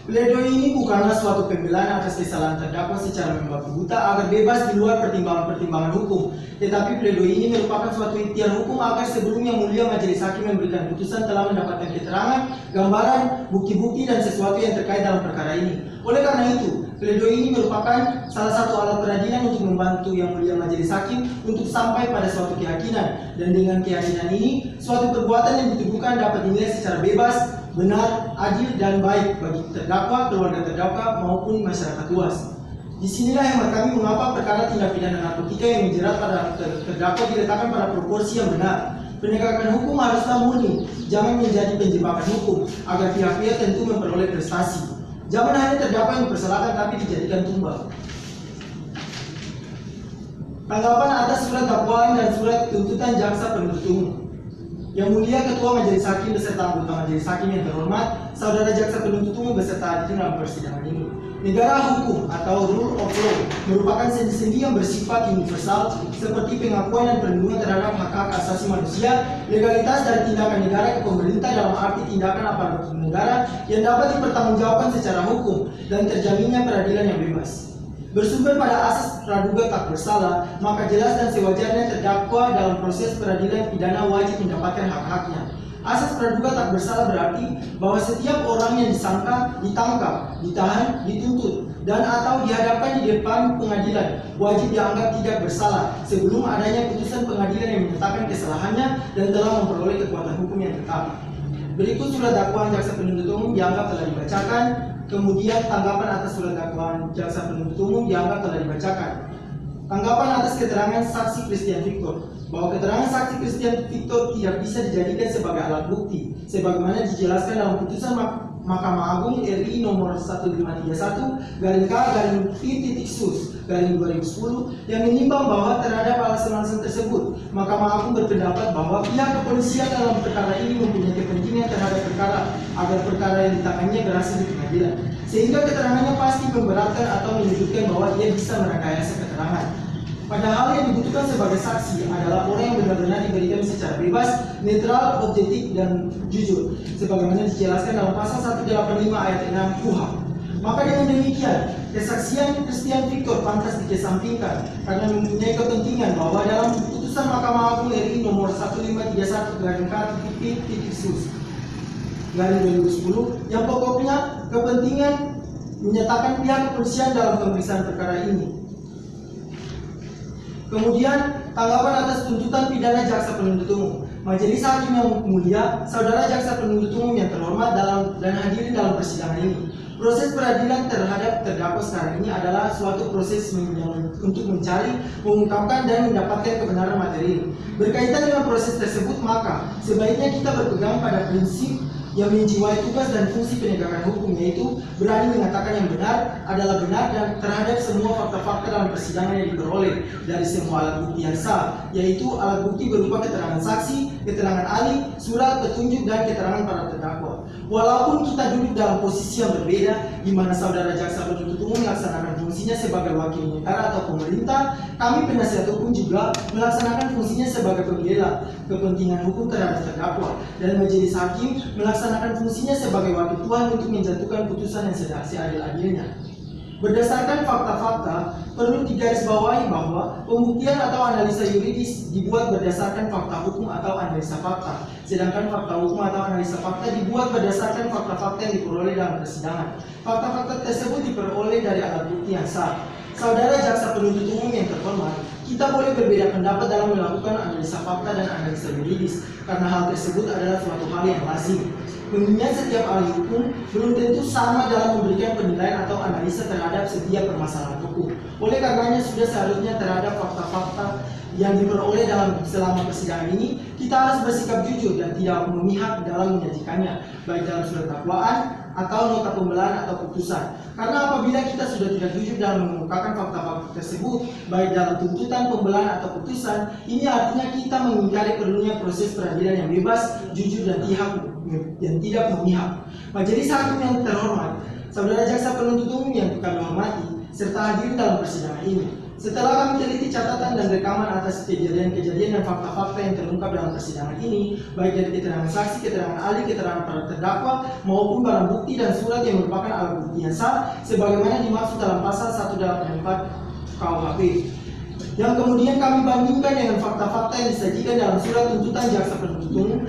Pledoi ini bukanlah suatu pembelaan atas kesalahan terdakwa secara membabi buta agar bebas di luar pertimbangan-pertimbangan hukum. Tetapi pledoi ini merupakan suatu ikhtiar hukum agar sebelum Yang Mulia Majelis Hakim memberikan putusan telah mendapatkan keterangan, gambaran, bukti-bukti dan sesuatu yang terkait dalam perkara ini. Oleh karena itu, pledoi ini merupakan salah satu alat peradilan untuk membantu Yang Mulia Majelis Hakim untuk sampai pada suatu keyakinan. Dan dengan keyakinan ini, suatu perbuatan yang dituduhkan dapat dinilai secara bebas, benar, adil, dan baik bagi terdakwa, keluarga terdakwa, maupun masyarakat luas. Disinilah hemat kami mengapa perkara tindak pidana narkotika yang menjerat pada terdakwa diletakkan pada proporsi yang benar. Penegakan hukum haruslah murni, jangan menjadi penjebakan hukum, agar pihak-pihak tentu memperoleh prestasi. Jangan hanya terdakwa yang dipersalahkan tapi dijadikan tumbal. Tanggapan atas surat dakwaan dan surat tuntutan jaksa penuntut umum. Yang Mulia Ketua Majelis Hakim beserta anggota Majelis Hakim yang terhormat, Saudara Jaksa Penuntut Umum beserta hadirin dalam persidangan ini. Negara hukum atau rule of law merupakan sendi-sendi yang bersifat universal seperti pengakuan dan perlindungan terhadap hak-hak asasi manusia, legalitas dari tindakan negara ke pemerintah dalam arti tindakan aparatur negara yang dapat dipertanggungjawabkan secara hukum dan terjaminnya peradilan yang bebas. Bersumber pada asas praduga tak bersalah, maka jelas dan sewajarnya terdakwa dalam proses peradilan pidana wajib mendapatkan hak-haknya. Asas praduga tak bersalah berarti bahwa setiap orang yang disangka, ditangkap, ditahan, dituntut, dan atau dihadapkan di depan pengadilan wajib dianggap tidak bersalah sebelum adanya putusan pengadilan yang menyatakan kesalahannya dan telah memperoleh kekuatan hukum yang tetap. Berikut surat dakwaan jaksa penuntut umum dianggap telah dibacakan. Kemudian tanggapan atas surat dakwaan jaksa penuntut umum dianggap telah dibacakan. Tanggapan atas keterangan saksi Christian Victor, bahwa keterangan saksi Christian Victor tidak bisa dijadikan sebagai alat bukti, sebagaimana dijelaskan dalam putusan Mahkamah Agung RI nomor 1535-P-Sus/2010 yang menimbang bahwa terhadap alasan-alasan tersebut, Mahkamah Agung berpendapat bahwa pihak kepolisian dalam perkara ini mempunyai kepentingan terhadap perkara agar perkara yang ditangani berhasil di pengadilan, sehingga keterangannya pasti memberatkan atau menyebutkan bahwa ia bisa merekayasa keterangan. Padahal yang dibutuhkan sebagai saksi adalah orang yang benar-benar diberikan secara bebas, netral, objektif, dan jujur, sebagaimana dijelaskan dalam pasal 185 ayat 6 KUHP. Maka dengan demikian, kesaksian Christian Victor pantas dikesampingkan karena mempunyai kepentingan bahwa dalam putusan Mahkamah Agung RI nomor 1531/P-Sus/2010 yang pokoknya kepentingan menyatakan pihak kepolisian dalam pemeriksaan perkara ini. Kemudian tanggapan atas tuntutan pidana jaksa penuntut umum. Majelis Hakim yang mulia, Saudara Jaksa Penuntut Umum yang terhormat dan hadirin dalam persidangan ini. Proses peradilan terhadap terdakwa sekarang ini adalah suatu proses untuk mencari, mengungkapkan dan mendapatkan kebenaran materi. Berkaitan dengan proses tersebut, maka sebaiknya kita berpegang pada prinsip yang menjiwai tugas dan fungsi penegakan hukum, yaitu berani mengatakan yang benar adalah benar dan terhadap semua fakta-fakta dalam persidangan yang diperoleh dari semua alat bukti yang sah, yaitu alat bukti berupa keterangan saksi, keterangan ahli, surat petunjuk, dan keterangan para terdakwa. Walaupun kita duduk dalam posisi yang berbeda, di mana Saudara Jaksa Penuntut Umum melaksanakan fungsinya sebagai wakil negara atau pemerintah, kami penasihat hukum juga melaksanakan fungsinya sebagai pembela kepentingan hukum terhadap terdakwa, dan Majelis Hakim melaksanakan fungsinya sebagai wakil Tuhan untuk menjatuhkan putusan yang seadil-adilnya. Berdasarkan fakta-fakta, perlu digarisbawahi bahwa pembuktian atau analisa yuridis dibuat berdasarkan fakta hukum atau analisa fakta, sedangkan fakta hukum atau analisa fakta dibuat berdasarkan fakta-fakta yang diperoleh dalam persidangan. Fakta-fakta tersebut diperoleh dari alat bukti yang sah. Saudara Jaksa Penuntut Umum yang terhormat, kita boleh berbeda pendapat dalam melakukan analisa fakta dan analisa yuridis, karena hal tersebut adalah suatu hal yang lazim. Mengingat setiap ahli hukum belum tentu sama dalam memberikan penilaian atau analisa terhadap setiap permasalahan hukum. Oleh karenanya sudah seharusnya terhadap fakta-fakta yang diperoleh selama persidangan ini, kita harus bersikap jujur dan tidak memihak dalam menyajikannya, baik dalam surat dakwaan atau nota pembelaan atau putusan. Karena apabila kita sudah tidak jujur dalam mengungkapkan fakta-fakta tersebut, baik dalam tuntutan, pembelaan atau putusan, ini artinya kita mengingkari perlunya proses peradilan yang bebas, jujur, dan tidak memihak. Majelis Hakim yang terhormat, Saudara Jaksa Penuntut Umum yang kami hormati, serta hadirin dalam persidangan ini. Setelah kami teliti catatan dan rekaman atas kejadian-kejadian dan fakta-fakta yang terungkap dalam persidangan ini, baik dari keterangan saksi, keterangan ahli, keterangan para terdakwa, maupun barang bukti dan surat yang merupakan alat bukti yang sah, sebagaimana dimaksud dalam pasal 184 KUHP. Yang kemudian kami bandingkan dengan fakta-fakta yang disajikan dalam surat tuntutan jaksa penuntut umum